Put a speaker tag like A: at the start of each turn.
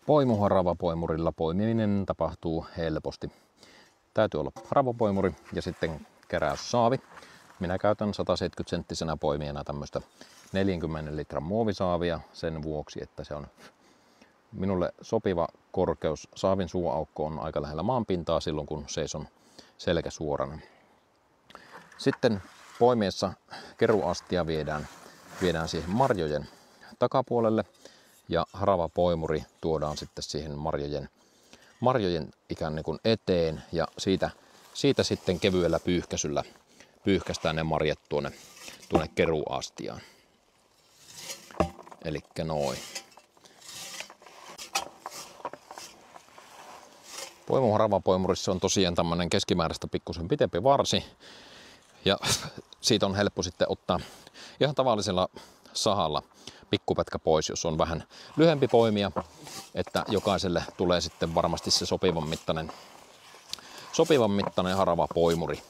A: Poimuharavapoimurilla poimiminen tapahtuu helposti. Täytyy olla haravapoimuri ja sitten keräyssaavi. Minä käytän 170 senttisenä poimijana tämmöistä 40 litran muovisaavia sen vuoksi, että se on minulle sopiva korkeus. Saavin suuaukko on aika lähellä maanpintaa silloin, kun seison selkä suorana. Sitten poimiessa keruastia viedään siihen marjojen takapuolelle ja haravapoimuri tuodaan sitten siihen marjojen ikään kuin eteen ja siitä sitten kevyellä pyyhkäisyllä pyyhkäistään ne marjat tuonne keruastiaan. Elikkä noin. Poimuharavapoimurissa on tosiaan tämmönen keskimääräistä pikkusen pitempi varsi ja siitä on helppo sitten ottaa ihan tavallisella sahalla pikkupätkä pois, jos on vähän lyhempi poimia, että jokaiselle tulee sitten varmasti se sopivan mittainen haravapoimuri.